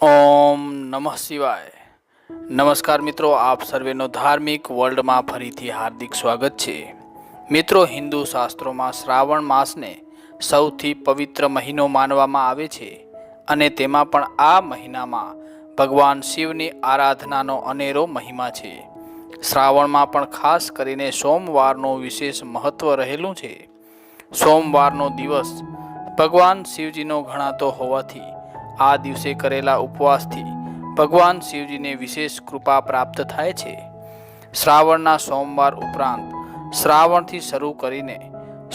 ઓમ નમઃ શિવાય। નમસ્કાર મિત્રો, આપ સર્વેનો ધાર્મિક વર્લ્ડમાં ફરીથી હાર્દિક સ્વાગત છે। મિત્રો, હિન્દુ શાસ્ત્રોમાં શ્રાવણ માસને સૌથી પવિત્ર મહિનો માનવામાં આવે છે અને તેમાં પણ આ મહિનામાં ભગવાન શિવની આરાધનાનો અનેરો મહિમા છે। શ્રાવણમાં પણ ખાસ કરીને સોમવારનું વિશેષ મહત્વ રહેલું છે। સોમવારનો દિવસ ભગવાન શિવજીનો ગણાતો હોવાથી આ દિવસે કરેલા ઉપવાસથી ભગવાન શિવજીને વિશેષ કૃપા પ્રાપ્ત થાય છે। શ્રાવણના સોમવાર ઉપરાંત શ્રાવણથી શરૂ કરીને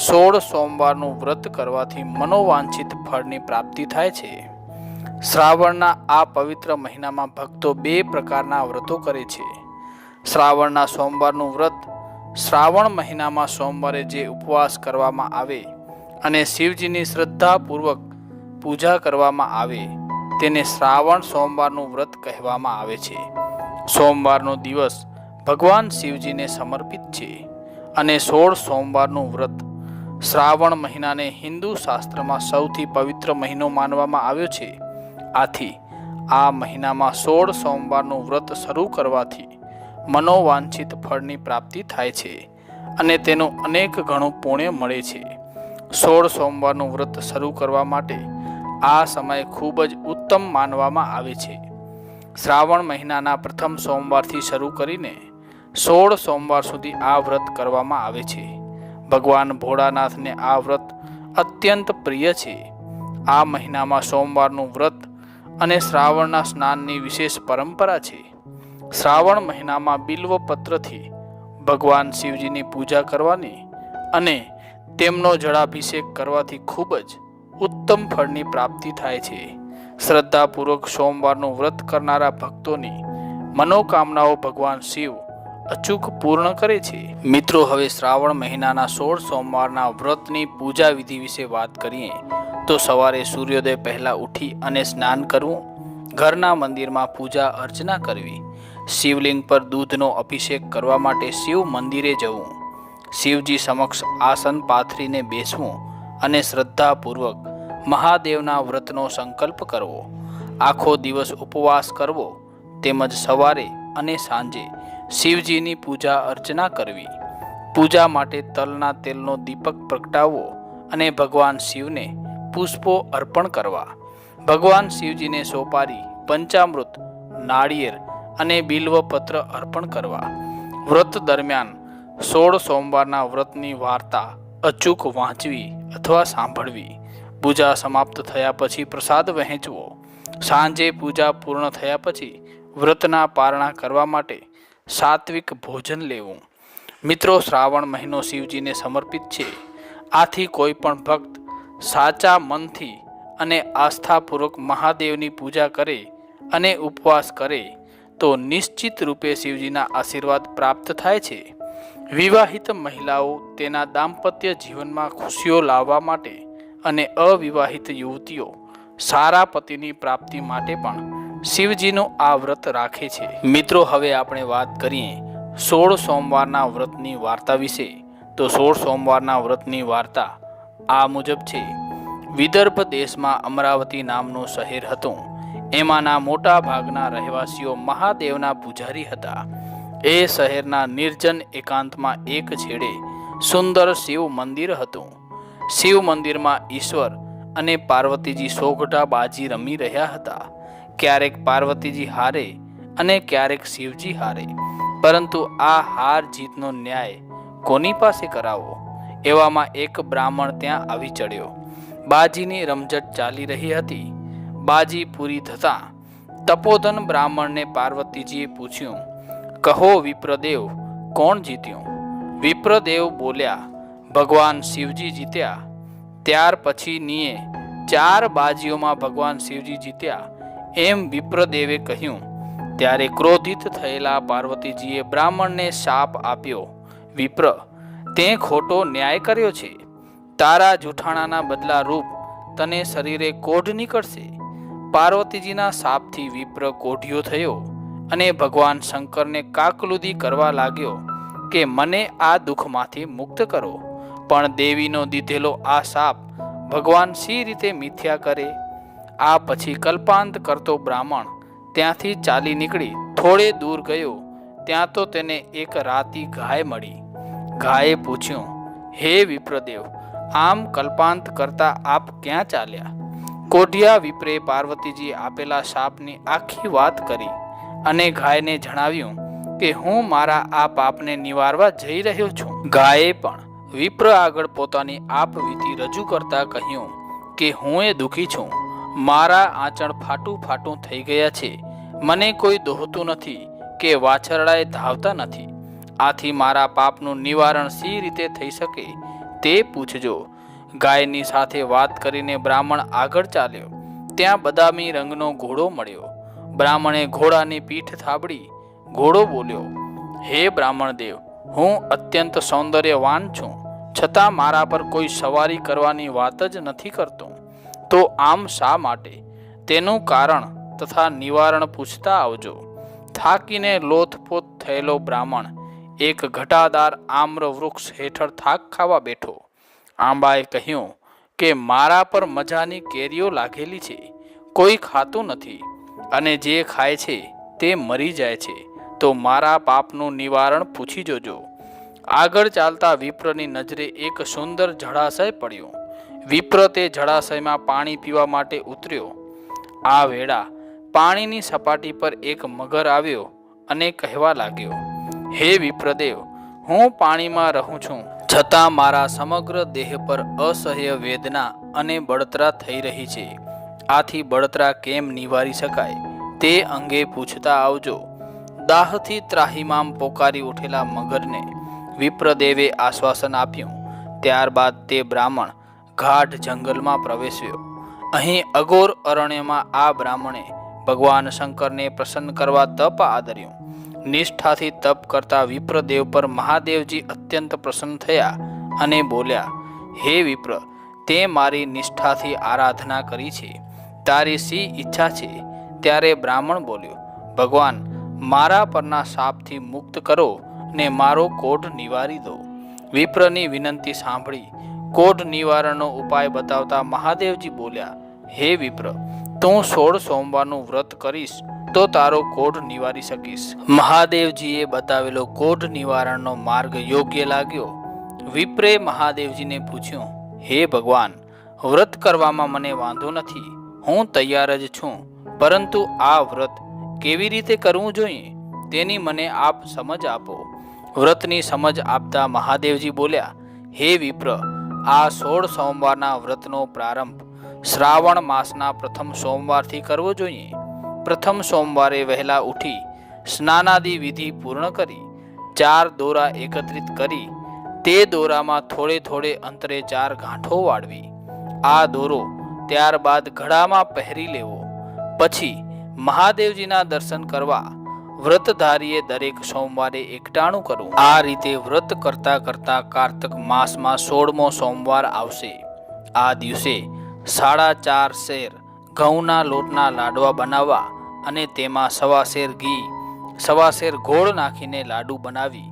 16 સોમવારનું વ્રત કરવાથી મનોવાંછિત ફળની પ્રાપ્તિ થાય છે। શ્રાવણના આ પવિત્ર મહિનામાં ભક્તો 2 પ્રકારના વ્રતો કરે છે। શ્રાવણના સોમવારનું વ્રત શ્રાવણ મહિનામાં સોમવારે જે ઉપવાસ કરવામાં આવે અને શિવજીની શ્રદ્ધાપૂર્વક પૂજા કરવામાં આવે તેને શ્રાવણ સોમવારનું વ્રત કહેવામાં આવે છે। સોમવારનો દિવસ ભગવાન શિવજીને સમર્પિત છે અને 16 સોમવારનું વ્રત શ્રાવણ મહિનાને હિન્દુ શાસ્ત્રમાં સૌથી પવિત્ર મહિનો માનવામાં આવ્યો છે। આથી આ મહિનામાં 16 સોમવારનું વ્રત શરૂ કરવાથી મનોવાંછિત ફળની પ્રાપ્તિ થાય છે અને તેનું અનેક ગણું પુણ્ય મળે છે। 16 સોમવારનું વ્રત શરૂ કરવા માટે આ સમય ખૂબ જ ઉત્તમ માનવામાં આવે છે। શ્રાવણ મહિનાના પ્રથમ સોમવારથી શરૂ કરીને 16 સોમવાર સુધી આ વ્રત કરવામાં આવે છે। ભગવાન ભોળાનાથને આ વ્રત અત્યંત પ્રિય છે। આ મહિનામાં સોમવારનું વ્રત અને શ્રાવણના સ્નાનની વિશેષ પરંપરા છે। શ્રાવણ મહિનામાં બિલ્વપત્રથી ભગવાન શિવજીની પૂજા કરવાની અને તેમનો જળાભિષેક કરવાથી ખૂબ જ ઉત્તમ ફળની પ્રાપ્તિ થાય છે। શ્રદ્ધાપૂર્વક સોમવારનું વ્રત કરનારા ભક્તોની મનોકામનાઓ ભગવાન શિવ અચૂક પૂર્ણ કરે છે। મિત્રો, હવે શ્રાવણ મહિનાના 16 સોમવારના વ્રતની પૂજા વિધિ વિશે વાત કરીએ તો સવારે સૂર્યોદય પહેલા ઉઠી અને સ્નાન કરવું, ઘરના મંદિરમાં પૂજા અર્ચના કરવી, શિવલિંગ પર દૂધનો અભિષેક કરવા માટે શિવ મંદિરે જવું, શિવજી સમક્ષ આસન પાથરીને બેસવું અને શ્રદ્ધાપૂર્વક મહાદેવના વ્રતનો સંકલ્પ કરવો, આખો દિવસ ઉપવાસ કરવો તેમજ સવારે અને સાંજે શિવજીની પૂજા અર્ચના કરવી, પૂજા માટે તલના તેલનો દીપક પ્રગટાવવો અને ભગવાન શિવને પુષ્પો અર્પણ કરવા, ભગવાન શિવજીને સોપારી, પંચામૃત, નાળિયેર અને બિલ્વપત્ર અર્પણ કરવા, વ્રત દરમિયાન 16 સોમવારના વ્રતની વાર્તા અચૂક વાંચવી અથવા સાંભળવી, પૂજા સમાપ્ત થયા પછી પ્રસાદ વહેંચવો, સાંજે પૂજા પૂર્ણ થયા પછી વ્રતના પારણા કરવા માટે સાત્વિક ભોજન લેવું। મિત્રો, શ્રાવણ મહિનો શિવજીને સમર્પિત છે। આથી કોઈ પણ ભક્ત સાચા મનથી અને આસ્થાપૂર્વક મહાદેવની પૂજા કરે અને ઉપવાસ કરે તો નિશ્ચિત રૂપે શિવજીના આશીર્વાદ પ્રાપ્ત થાય છે। વિવાહિત મહિલાઓ તેના દાંપત્ય જીવનમાં ખુશીઓ લાવવા માટે અને અવિવાહિત યુવતીઓ સારા પતિની પ્રાપ્તિ માટે પણ શિવજીનું આ વ્રત રાખે છે। મિત્રો, હવે આપણે વાત કરીએ 16 સોમવારના વ્રતની વાર્તા વિશે તો 16 સોમવારના વ્રતની વાર્તા આ મુજબ છે। વિદર્ભ દેશમાં અમરાવતી નામનું શહેર હતું। એમાંના મોટા ભાગના રહેવાસીઓ મહાદેવના પૂજારી હતા। એ શહેરના નિર્જન એકાંતમાં એક છેડે સુંદર શિવ મંદિર હતું। શિવ મંદિરમાં ઈશ્વર અને પાર્વતીજી સોગઠા બાજી રમી રહ્યા હતા। ક્યારેક પાર્વતીજી હારે અને ક્યારેક શિવજી હારે, પરંતુ આ હાર જીતનો ન્યાય કોની પાસે કરાવો? એવામાં એક બ્રાહ્મણ ત્યાં આવી ચડ્યો। બાજીની રમઝટ ચાલી રહી હતી। બાજી પૂરી થતાં તપોધન બ્રાહ્મણને પાર્વતીજીએ પૂછ્યું, કહો વિપ્રદેવ, કોણ જીત્યું? વિપ્રદેવ બોલ્યા, ભગવાન શિવજી જીત્યા। ત્યાર પછીનીએ 4 બાજીઓમાં ભગવાન શિવજી જીત્યા એમ વિપ્રદેવે કહ્યું। ત્યારે ક્રોધિત થયેલા પાર્વતીજીએ બ્રાહ્મણને શાપ આપ્યો, વિપ્ર, તે ખોટો ન્યાય કર્યો છે। તારા જૂઠાણાના બદલા રૂપ તને શરીરે કોઢ નીકળશે। પાર્વતીજીના શાપથી વિપ્ર કોઢિયો થયો અને ભગવાન શંકરને કાકલુદી કરવા લાગ્યો કે મને આ દુઃખમાંથી મુક્ત કરો। પણ દેવીનો દીધેલો આ શાપ ભગવાન સી રીતે મિથ્યા કરે? આ પછી કલ્પાંત કરતો બ્રાહ્મણ ત્યાંથી ચાલી નીકળી થોડે દૂર ગયો. ત્યાં તો તેને એક રાતી ગાય મળી. ગાયે પૂછ્યું, હે વિપ્રદેવ, આમ કલ્પાંત કરતા આપ ક્યાં ચાલ્યા? કોઢિયા વિપ્રે પાર્વતીજી આપેલા શાપની આખી વાત કરી અને ગાયને જણાવ્યું કે હું મારા આ પાપને નિવારવા જઈ રહ્યો છું. ગાયે પણ વિપ્ર આગળ પોતાની આપવીતી રજૂ કરતા કહ્યું કે હું એ દુઃખી છું. મારા આંચણ ફાટું ફાટું થઈ ગયા છે. મને કોઈ દોહતું નથી કે વાછરડાએ ધાવતા નથી. આથી મારા પાપનું નિવારણ સી રીતે થઈ શકે તે પૂછજો. ગાયની સાથે વાત કરીને બ્રાહ્મણ આગળ ચાલ્યો. ત્યાં બદામી રંગનો ઘોડો મળ્યો. બ્રાહ્મણે ઘોડાની પીઠ થાબડી ઘોડો બોલ્યો, હે બ્રાહ્મણ દેવ, હું અત્યંત સૌંદર્યવાન છું, છતાં મારા પર કોઈ સવારી કરવાની વાત જ નથી કરતો. તો આમ શા માટે? તેનું કારણ તથા નિવારણ પૂછતા આવજો. થાકીને લોથપોથ થયેલો બ્રાહ્મણ એક ઘટાદાર આમ્ર વૃક્ષ હેઠળ થાક ખાવા બેઠો. આંબાએ કહ્યું કે મારા પર મજાની કેરીઓ લાગેલી છે, કોઈ ખાતું નથી, અને જે ખાય છે તે મરી જાય છે, તો મારા પાપનું નિવારણ પૂછી જોજો. આગળ ચાલતા વિપ્રની નજરે એક સુંદર જળાશય પડ્યો. વિપ્ર તે જળાશયમાં પાણી પીવા માટે ઉતર્યો. આ વેળા પાણીની સપાટી પર એક મગર આવ્યો અને કહેવા લાગ્યો, હે વિપ્રદેવ, હું પાણીમાં રહું છું, છતાં મારા સમગ્ર દેહ પર અસહ્ય વેદના અને બળતરા થઈ રહી છે. આથી બળતરા કેમ નિવારી શકાય તે અંગે પૂછતા આવજો. દાહથી ત્રાહિમામ પોકારી ઉઠેલા મગરને વિપ્રદેવે આશ્વાસન આપ્યું. ત્યારબાદ તે બ્રાહ્મણ ગાઢ જંગલમાં પ્રવેશ્યો. અહીં અઘોર અરણ્યમાં આ બ્રાહ્મણે ભગવાન શંકરને પ્રસન્ન કરવા તપ આદર્યું. નિષ્ઠાથી તપ કરતા વિપ્રદેવ પર મહાદેવજી અત્યંત પ્રસન્ન થયા અને બોલ્યા, હે વિપ્ર, તે મારી નિષ્ઠાથી આરાધના કરી છે, તારી શી ઈચ્છા છે? ત્યારે બ્રાહ્મણ બોલ્યો, ભગવાન, મારા પરના શાપથી મુક્ત કરો ને મારો કોઢ નિવારી દો. વિપ્રની વિનંતી સાંભળી કોઢ નિવારણનો ઉપાય બતાવતા મહાદેવજી બોલ્યા, હે વિપ્ર, તું 16 સોમવારનું વ્રત કરીશ તો તારો કોઢ નિવારી શકીશ. મહાદેવજીએ બતાવેલો કોઢ નિવારણનો માર્ગ યોગ્ય લાગ્યો. વિપ્રે મહાદેવજીને પૂછ્યું, હે ભગવાન, વ્રત કરવામાં મને વાંધો નથી, હું તૈયાર જ છું, પરંતુ આ વ્રત કેવી રીતે કરવું જોઈએ તેની મને આપ સમજ આપો. વ્રતની સમજ આપતા મહાદેવજી બોલ્યા, હે વિપ્ર, આ 16 સોમવારના વ્રતનો પ્રારંભ શ્રાવણ માસના પ્રથમ સોમવારથી કરવો જોઈએ. પ્રથમ સોમવારે વહેલા ઉઠી સ્નાનાદિ વિધિ પૂર્ણ કરી 4 દોરા એકત્રિત કરી તે દોરામાં થોડે થોડે અંતરે 4 ગાંઠો વાળવી. આ દોરો ત્યારબાદ ગળામાં પહેરી લેવો. પછી મહાદેવજીના દર્શન કરવા વ્રતધારીએ દરેક સોમવારે એકટાણું કરવું. આ રીતે વ્રત કરતા કરતા કારતક માસમાં 16મો સોમવાર આવશે. આ દિવસે 4.5 શેર ઘઉંના લોટના લાડવા બનાવવા અને તેમાં 1.25 શેર ઘી 1.25 શેર ગોળ નાખીને લાડુ બનાવી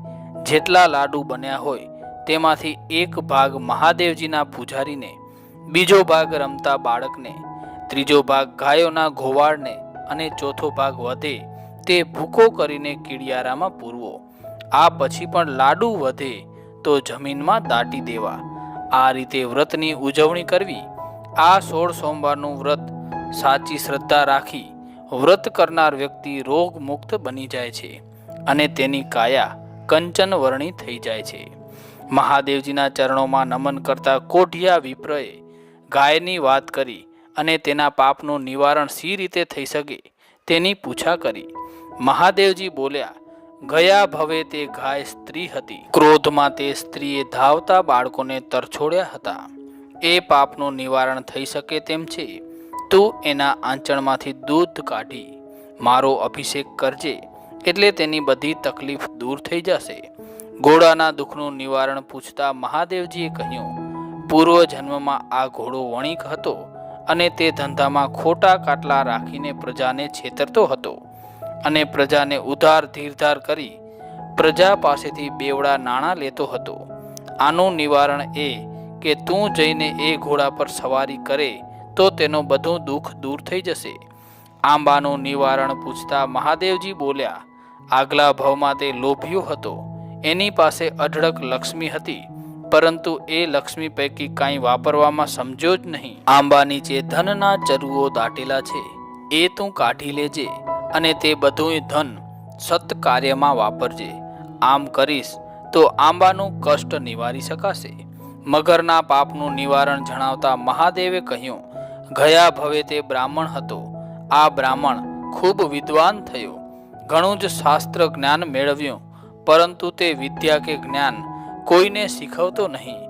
જેટલા લાડુ બન્યા હોય તેમાંથી એક ભાગ મહાદેવજીના પૂજારીને, બીજો ભાગ રમતા બાળકને, ત્રીજો ભાગ ગાયોના ઘોવાળને અને ચોથો ભાગ વધે તે ભૂકો કરીને કીડિયારામાં પૂરવો. આ પછી પણ લાડુ વધે તો જમીનમાં દાટી દેવા. આ રીતે વ્રતની ઉજવણી કરવી. આ 16 સોમવારનું વ્રત સાચી શ્રદ્ધા રાખી વ્રત કરનાર વ્યક્તિ રોગ મુક્ત બની જાય છે અને તેની કાયા કંચન વર્ણી થઈ જાય છે. મહાદેવજીના ચરણોમાં નમન કરતા કોઢિયા વિપ્રએ ગાયની વાત કરી અને તેના પાપનું નિવારણ સી રીતે થઈ શકે તેની પૂછા કરી. મહાદેવજી બોલ્યા, ગયા ભવે તે ગાય સ્ત્રી હતી. ક્રોધમાં તે સ્ત્રીએ ધાવતા બાળકોને તરછોડ્યા હતા. એ પાપનું નિવારણ થઈ શકે તેમ છે. તું એના આંચણમાંથી દૂધ કાઢી મારો અભિષેક કરજે, એટલે તેની બધી તકલીફ દૂર થઈ જશે. ઘોડાના દુઃખનું નિવારણ પૂછતા મહાદેવજીએ કહ્યું, પૂર્વ જન્મમાં આ ઘોડો વણિક હતો અને તે ધંધામાં ખોટા કાટલા રાખીને પ્રજાને છેતરતો હતો અને પ્રજાને ઉધાર ધીરધાર કરી પ્રજા પાસેથી બેવડા નાણાં લેતો હતો. આનું નિવારણ એ કે તું જઈને એ ઘોડા પર સવારી કરે તો તેનું બધું દુઃખ દૂર થઈ જશે. આંબાનું નિવારણ પૂછતા મહાદેવજી બોલ્યા, આગલા ભાવમાં તે લોભિયો હતો. એની પાસે અઢળક લક્ષ્મી હતી, પરંતુ એ લક્ષ્મી પૈકી કાંઈ વાપરવામાં સમજ્યો જ નહીં. આંબા નીચે ધનના ચરુઓ દાટેલા છે, એ તું કાઢી લેજે અને તે બધું ધન સત્કાર્યમાં વાપરજે. આમ કરીશ તો આંબાનું કષ્ટ નિવારી શકાશે. મગરના પાપનું નિવારણ જણાવતા મહાદેવે કહ્યું, ગયા ભવે તે બ્રાહ્મણ હતો. આ બ્રાહ્મણ ખૂબ વિદ્વાન થયો, ઘણું જ શાસ્ત્ર જ્ઞાન મેળવ્યું, પરંતુ તે વિદ્યા કે જ્ઞાન કોઈને શીખવતો નહીં.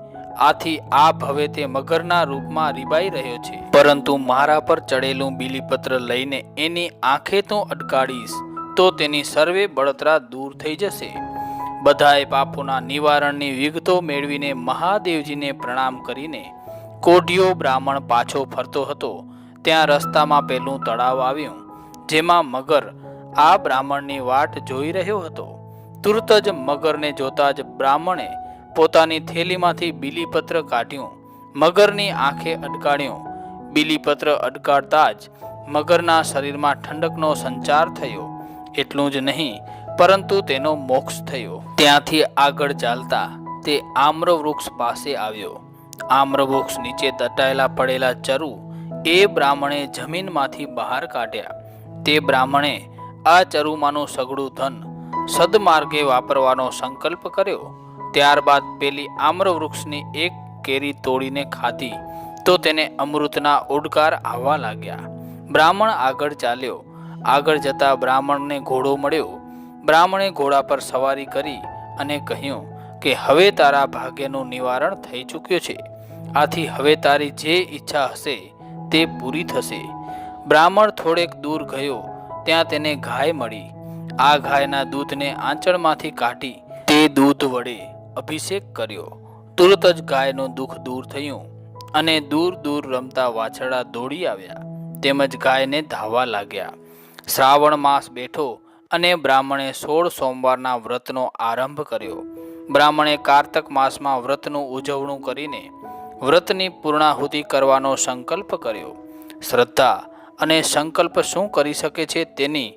આથી આ ભવે તે મગરના રૂપમાં રીબાઈ રહ્યો છે. પરંતુ મારા પર ચડેલું બીલીપત્ર લઈને એની આંખે તું અટકાડીશ તો તેની સર્વે બળતરા દૂર થઈ જશે. બધાએ પાપોના નિવારણની વિગતો મેળવીને મહાદેવજીને પ્રણામ કરીને કોઢિયો બ્રાહ્મણ પાછો ફરતો હતો ત્યાં રસ્તામાં પેલું તળાવ આવ્યું, જેમાં મગર આ બ્રાહ્મણની વાટ જોઈ રહ્યો હતો. તુરત જ મગરને જોતા જ બ્રાહ્મણે પોતાની થેલીમાંથી બીલીપત્ર કાઢ્યું, મગરની આંખે અડકાડ્યું. બીલીપત્ર અડકાડતા જ મગરના શરીરમાં ઠંડકનો સંચાર થયો. એટલું જ નહીં, પરંતુ તેનો મોક્ષ થયો. ત્યાંથી આગળ ચાલતા તે આમ્રવૃક્ષ પાસે આવ્યો. આમ્રવૃક્ષ નીચે દટાયેલા પડેલા ચરુ એ બ્રાહ્મણે જમીનમાંથી બહાર કાઢ્યા. તે બ્રાહ્મણે આ ચરુમાંનું સઘળું ધન સદમાર્ગે વાપરવાનો સંકલ્પ કર્યો. ત્યારબાદ પેલી આમ્રવૃક્ષની એક કેરી તોડીને ખાધી તો તેને અમૃતના ઓડકાર આવવા લાગ્યા. બ્રાહ્મણ આગળ ચાલ્યો. આગળ જતા બ્રાહ્મણને ઘોડો મળ્યો. બ્રાહ્મણે ઘોડા પર સવારી કરી અને કહ્યું કે હવે તારા ભાગ્યનું નિવારણ થઈ ચૂક્યું છે. આથી હવે તારી જે ઈચ્છા હશે તે પૂરી થશે. બ્રાહ્મણ થોડેક દૂર ગયો, ત્યાં તેને ગાય મળી. આ ગાયના દૂધને આંચળમાંથી કાઢી તે દૂધ વડે અભિષેક કર્યો. તુરત જ ગાયનું દુઃખ દૂર થયું અને દૂર દૂર રમતા વાછરડા દોડી આવ્યા, તેમજ ગાયને ધાવવા લાગ્યા. શ્રાવણ માસ બેઠો અને બ્રાહ્મણે 16 સોમવારના વ્રતનો આરંભ કર્યો. બ્રાહ્મણે કારતક માસમાં વ્રતનું ઉજવણું કરીને વ્રતની પૂર્ણાહુતિ કરવાનો સંકલ્પ કર્યો. શ્રદ્ધા અને સંકલ્પ શું કરી શકે છે તેની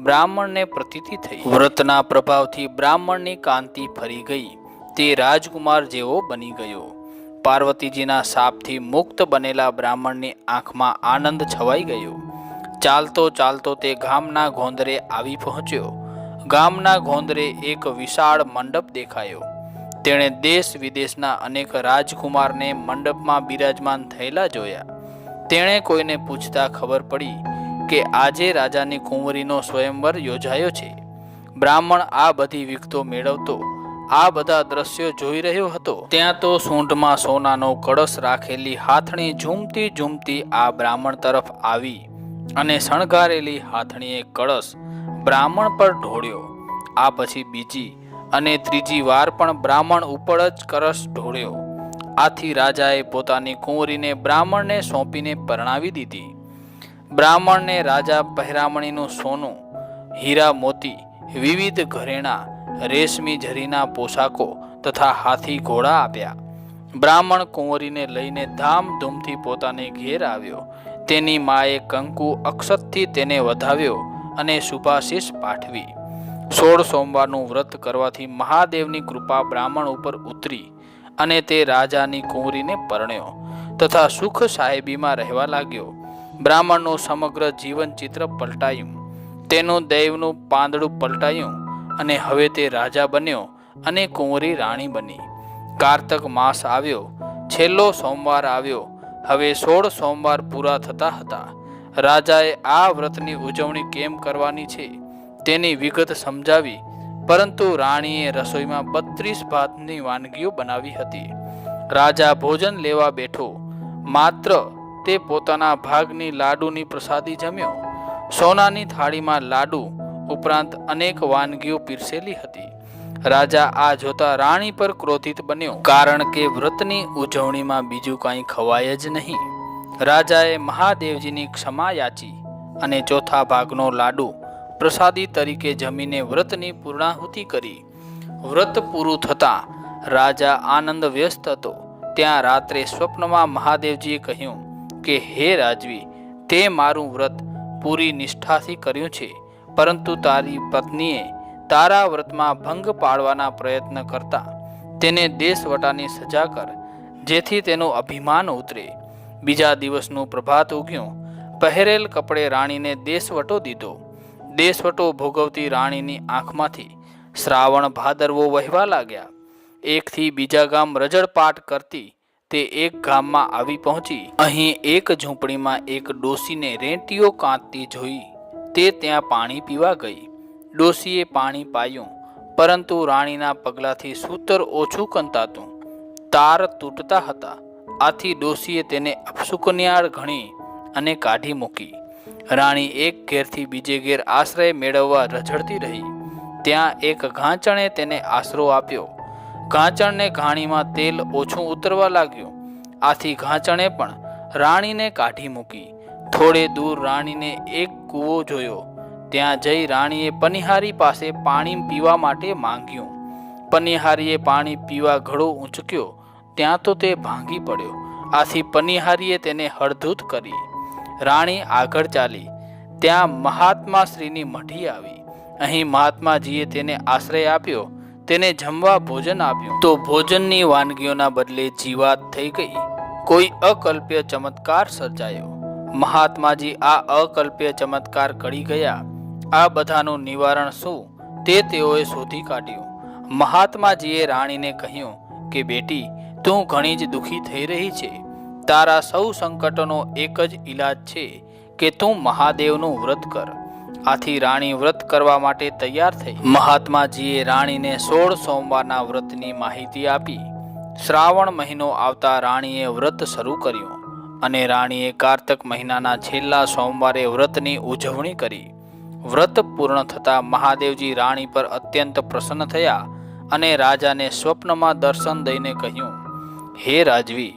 બ્રાહ્મણને પ્રતીતિ થઈ. વ્રતના પ્રભાવથી બ્રાહ્મણની કાંતિ ફરી ગઈ. તે રાજકુમાર જેવો બની ગયો. પાર્વતીજીના શાપથી મુક્ત બનેલા બ્રાહ્મણની આંખમાં આનંદ છવાઈ ગયો. ચાલતો ચાલતો તે ગામના ગોંદરે આવી પહોંચ્યો. ગામના ગોંદરે એક વિશાળ મંડપ દેખાયો. તેણે દેશ વિદેશના અનેક રાજકુમારને મંડપમાં બિરાજમાન થયેલા જોયા. તેણે કોઈને પૂછતા ખબર પડી કે આજે રાજાની કુંવરીનો સ્વયંવર યોજાયો છે. બ્રાહ્મણ આ બધી વિગતો મેળવતો આ બધા દ્રશ્યો જોઈ રહ્યો હતો. ત્યાં તો સૂંઢમાં સોનાનો કળશ રાખેલી હાથણી ઝૂમતી ઝૂમતી આ બ્રાહ્મણ તરફ આવી અને શણગારેલી હાથણીએ કળશ બ્રાહ્મણ પર ઢોળ્યો. આ પછી બીજી અને ત્રીજી વાર પણ બ્રાહ્મણ ઉપર જ કળશ ઢોળ્યો. આથી રાજાએ પોતાની કુંવરીને બ્રાહ્મણને સોંપીને પરણાવી દીધી. બ્રાહ્મણને રાજા પહેરામણીનું સોનું, હીરા મોતી, વિવિધ ઘરેણાં, રેશમી જરીના પોશાકો તથા હાથી ઘોડા આપ્યા. બ્રાહ્મણ કુંવરીને લઈને ધામધૂમથી પોતાને ઘેર આવ્યો. તેની માએ કંકુ અક્ષતથી તેને વધાવ્યો અને શુભાશીષ પાઠવી. 16 સોમવારનું વ્રત કરવાથી મહાદેવની કૃપા બ્રાહ્મણ ઉપર ઉતરી અને તે રાજાની કુંવરીને પરણ્યો તથા સુખ સાહેબીમાં રહેવા લાગ્યો. બ્રાહ્મણનું સમગ્ર જીવન ચિત્ર પલટાયું. તેનું દૈવનું પાંદડું પલટાયું અને હવે તે રાજા બન્યો અને કુંવરી રાણી બની. કારતક માસ આવ્યો, છેલ્લો સોમવાર આવ્યો. હવે 16 સોમવાર પૂરા થતા હતા. રાજાએ આ વ્રતની ઉજવણી કેમ કરવાની છે તેની વિગત સમજાવી, પરંતુ રાણીએ રસોઈમાં 32 ભાતની વાનગીઓ બનાવી હતી. રાજા ભોજન લેવા બેઠો, માત્ર તે પોતાના ભાગની લાડુની પ્રસાદી જમ્યો. સોનાની થાળીમાં લાડુ ઉપરાંત અનેક વાનગીઓ પીરસેલી હતી. રાજા આ જોતા રાણી પર ક્રોધિત બન્યો, કારણ કે વ્રતની ઉજવણીમાં બીજું કાંઈ ખવાય જ નહીં. રાજાએ મહાદેવજીની ક્ષમા યાચી અને ચોથા ભાગનો લાડુ પ્રસાદી તરીકે જમીને વ્રતની પૂર્ણાહુતિ કરી. વ્રત પૂરું થતાં રાજા આનંદ વ્યસ્ત હતો. ત્યાં રાત્રે સ્વપ્નમાં મહાદેવજીએ કહ્યું કે હે રાજવી, તે મારું વ્રત પૂરી નિષ્ઠાથી કર્યું છે, પરંતુ તારી પત્નીએ તારા વ્રતમાં ભંગ પાડવાના પ્રયત્ન કરતા તેને દેશવટાની સજા કર, જેથી તેનું અભિમાન ઉતરે. બીજા દિવસનું પ્રભાત ઉગ્યું. પહેરેલ કપડે રાણીને દેશવટો દીધો. દેશવટો ભોગવતી રાણીની આંખમાંથી શ્રાવણ ભાદરવો વહેવા લાગ્યા. એકથી બીજા ગામ રજળપાટ કરતી તે એક ગામમાં આવી પહોંચી. અહીં એક ઝૂંપડીમાં એક ડોશીને રેંટીઓ કાંતતી જોઈ તે ત્યાં પાણી પીવા ગઈ. ડોશીએ પાણી પાયું, પરંતુ રાણીના પગલાથી સૂતર ઓછું કંતાતું, તાર તૂટતા હતા. આથી ડોશીએ તેને અપશુકન્યાળ ગણી અને કાઢી મૂકી. રાણી એક ઘેરથી બીજે ઘેર આશ્રય મેળવવા રઝળતી રહી. ત્યાં એક ઘાંચણે તેને આશરો આપ્યો. ઘાંચણને ઘાણીમાં તેલ ઓછું ઉતરવા લાગ્યું. આથી ઘાંચણે પણ રાણીને કાઢી મૂકી. થોડે દૂર રાણીને એક કૂવો જોયો. ત્યાં જઈ રાણીએ પનિહારી પાસે પાણી પીવા માટે માંગ્યું. પનિહારીએ પાણી પીવા ઘડો ઊંચક્યો ત્યાં તો તે ભાંગી પડ્યો. આથી પનિહારીએ તેને હળધૂત કરી. રાણી આગળ ચાલી. ત્યાં મહાત્મા શ્રીની મઢી આવી. અહીં મહાત્માજીએ તેને આશ્રય આપ્યો. તેને જમવા ભોજન આપ્યું તો ભોજનની વાનગીઓના બદલે જીવાત થઈ ગઈ. કોઈ અકલ્પ્ય ચમત્કાર સર્જાયો. મહાત્માજી આ અકલ્પ્ય ચમત્કાર કરી ગયા. આ બધાનું નિવારણ શું તે તેઓએ શોધી કાઢ્યું. મહાત્માજીએ રાણીને કહ્યું કે બેટી, તું ઘણી જ દુઃખી થઈ રહી છે. તારા સૌ સંકટોનો એક જ ઈલાજ છે કે તું મહાદેવનું વ્રત કર. આથી રાણી વ્રત કરવા માટે તૈયાર થઈ. મહાત્માજીએ રાણીને 16 સોમવારના વ્રતની માહિતી આપી. શ્રાવણ મહિનો આવતા રાણીએ વ્રત શરૂ કર્યું અને રાણીએ કારતક મહિનાના છેલ્લા સોમવારે વ્રતની ઉજવણી કરી. વ્રત પૂર્ણ થતાં મહાદેવજી રાણી પર અત્યંત પ્રસન્ન થયા અને રાજાને સ્વપ્નમાં દર્શન દઈને કહ્યું, હે રાજવી,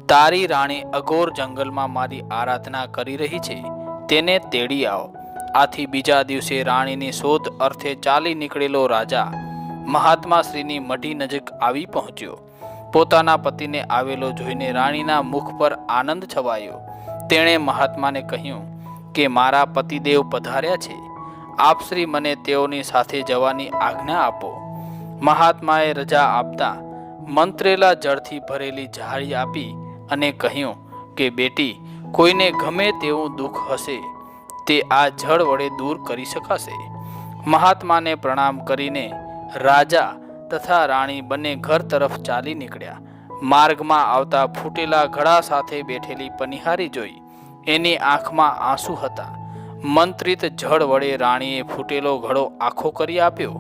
તારી રાણી અઘોર જંગલમાં મારી આરાધના કરી રહી છે, તેને તેડી આવો. આથી બીજા દિવસે રાણીની શોધ અર્થે ચાલી નીકળેલો રાજા મહાત્મા શ્રીની મઢી નજીક આવી પહોંચ્યો. પોતાના પતિને આવેલો જોઈને રાણીના મુખ પર આનંદ છવાયો. તેણે મહાત્માને કહ્યું કે મારા પતિદેવ પધાર્યા છે. આપ શ્રી મને તેઓની સાથે જવાની આજ્ઞા આપો. મહાત્માએ રજા આપતા મંત્રેલા જળથી ભરેલી ઝાડી આપી અને કહ્યું કે બેટી, કોઈને ગમે તેવું દુઃખ હશે તે આ જળ વડે દૂર કરી શકાશે. મહાત્માને પ્રણામ કરીને રાજા તથા રાણી બંને ઘર તરફ ચાલી નીકળ્યા. માર્ગમાં આવતા ફૂટેલા ઘડા સાથે બેઠેલી પનિહારી જોઈ. એની આંખમાં આંસુ હતા. મંત્રિત જળ વડે રાણીએ ફૂટેલો ઘડો આખો કરી આપ્યો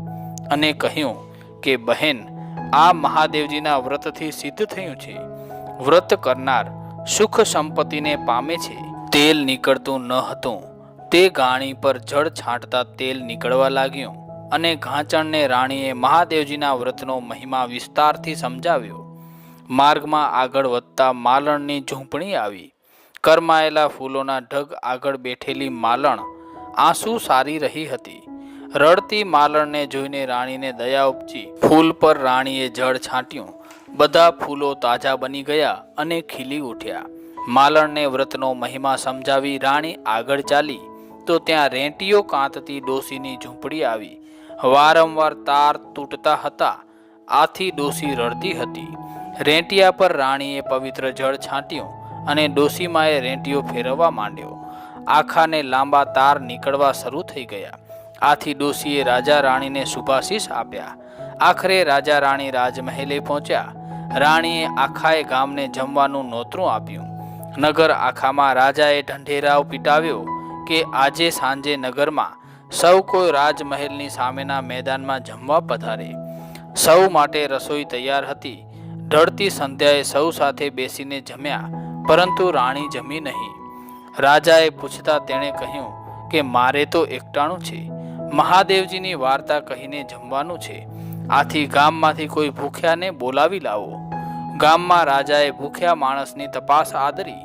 અને કહ્યું કે બહેન, આ મહાદેવજીના વ્રતથી સિદ્ધ થયું છે. વ્રત કરનાર સુખ સંપત્તિને પામે છે. તેલ નીકળતું ન હતું તે ગાણી પર જળ છાંટતા તેલ નીકળવા લાગ્યું અને ઘાંચણને રાણીએ મહાદેવજીના વ્રતનો મહિમા વિસ્તારથી સમજાવ્યો. માર્ગમાં આગળ વધતા માલણની ઝૂંપડી આવી. કરમાયેલા ફૂલોના ઢગ આગળ બેઠેલી માલણ આંસુ સારી રહી હતી. રડતી માલણને જોઈને રાણીને દયા ઉપજી. ફૂલ પર રાણીએ જળ છાંટ્યું. બધા ફૂલો તાજા બની ગયા અને ખીલી ઉઠ્યા. માલણને વ્રતનો મહિમા સમજાવી રાણી આગળ ચાલી તો ત્યાં રેંટીઓ કાંતતી ડોશીની ઝૂંપડી આવી. વારંવાર તાર તૂટતા હતા. આથી ડોશી રડતી હતી. રેંટિયા પર રાણીએ પવિત્ર જળ છાંટ્યું અને ડોશીમાએ રેંટીઓ ફેરવવા માંડ્યો. આખાને લાંબા તાર નીકળવા શરૂ થઈ ગયા. આથી ડોશીએ રાજા રાણીને શુભાશીષ આપ્યા. આખરે રાજા રાણી રાજમહેલે પહોંચ્યા. રાણીએ આખાએ ગામને જમવાનું નોતરું આપ્યું. નગર આખામાં રાજાએ ઢંઢેરાવ પીટાવ્યો કે આજે સાંજે નગરમાં સૌ કોઈ રાજમહેલની સામેના મેદાનમાં જમવા પધારે. સૌ માટે રસોઈ તૈયાર હતી. ઢળતી સંધ્યાએ સૌ સાથે બેસીને જમ્યા, પરંતુ રાણી જમી નહીં. રાજાએ પૂછતા તેણે કહ્યું કે મારે તો એકટાણું છે. મહાદેવજીની વાર્તા કહીને જમવાનું છે. આથી ગામમાંથી કોઈ ભૂખ્યાને બોલાવી લાવો. ગામમાં રાજાએ ભૂખ્યા માણસની તપાસ આદરી.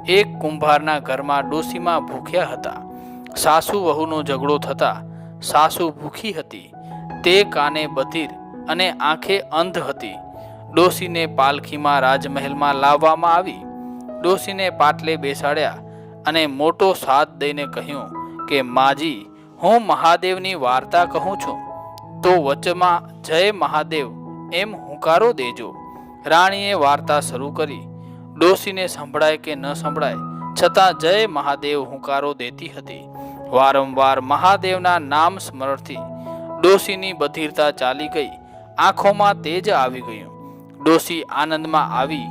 એક કુંભારના ઘરમાં ડોશીમાં ભૂખ્યા હતા. સાસુ વહુનો ઝઘડો થતા સાસુ ભૂખી હતી. તે કાને બધિર અને આંખે અંધ હતી. ડોશીને પાલખીમાં રાજમહેલમાં લાવવામાં આવી. ડોશીને પાટલે બેસાડ્યા અને મોટો સાથ દઈને કહ્યું કે માજી, હું મહાદેવની વાર્તા કહું છું તો વચમાં જય મહાદેવ એમ હુંકારો દેજો. રાણીએ વાર્તા શરૂ કરી. ડોશીને સંભળાય કે ન સંભળાય છતાં જય મહાદેવ હુંકારો દેતી હતી. વારંવાર મહાદેવના નામ સ્મરણથી ડોશીની બધિરતા ચાલી ગઈ. આંખોમાં તેજ આવી ગયું. ડોશી આનંદમાં આવી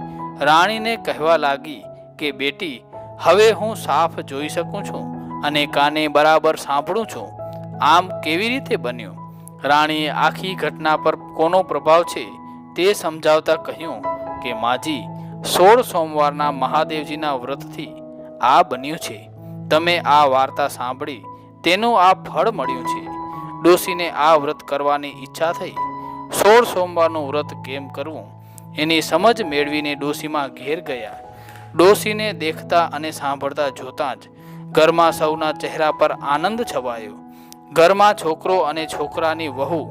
રાણીને કહેવા લાગી કે બેટી, હવે હું સાફ જોઈ શકું છું અને કાને બરાબર સાંભળું છું. આમ કેવી રીતે બન્યું? રાણીએ આખી ઘટના પર કોનો પ્રભાવ છે તે સમજાવતા કહ્યું કે માજી, 16 સોમવારના મહાદેવજીના વ્રતથી આ બન્યું છે. તમે આ વાર્તા સાંભળી તેનું આ ફળ મળ્યું છે. ડોશીને આ વ્રત કરવાની ઈચ્છા થઈ. 16 સોમવારનું વ્રત કેમ કરવું એની સમજ મેળવીને ડોશીમાં ઘેર ગયા. ડોશીને દેખતા અને સાંભળતા જોતાં જ ઘરમાં સૌના ચહેરા પર આનંદ છવાયો. ઘરમાં છોકરો અને છોકરાની વહુ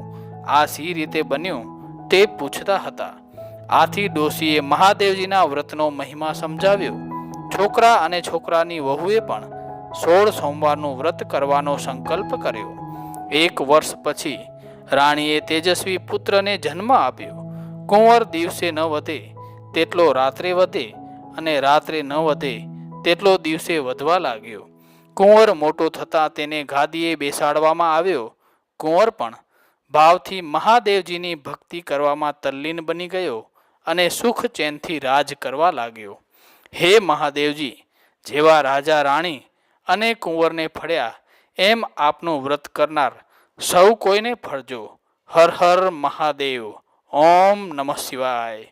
આ સી રીતે બન્યું તે પૂછતા હતા. આથી ડોશીએ મહાદેવજીના વ્રતનો મહિમા સમજાવ્યો. છોકરા અને છોકરાની વહુએ પણ 16 સોમવારનું વ્રત કરવાનો સંકલ્પ કર્યો. 1 વર્ષ પછી રાણીએ તેજસ્વી પુત્રને જન્મ આપ્યો. કુંવર દિવસે ન વધે તેટલો રાત્રે વધે અને રાત્રે ન વધે તેટલો દિવસે વધવા લાગ્યો. કુંવર મોટો થતાં તેને ગાદીએ બેસાડવામાં આવ્યો. કુંવર પણ ભાવથી મહાદેવજીની ભક્તિ કરવામાં તલ્લીન બની ગયો અને સુખ ચેનથી રાજ કરવા લાગ્યો. હે મહાદેવજી, જેવા રાજા રાણી અને કુંવરને ફળ્યા એમ આપનું વ્રત કરનાર સૌ કોઈને ફળજો. હર હર મહાદેવ. ઓમ નમઃ શિવાય.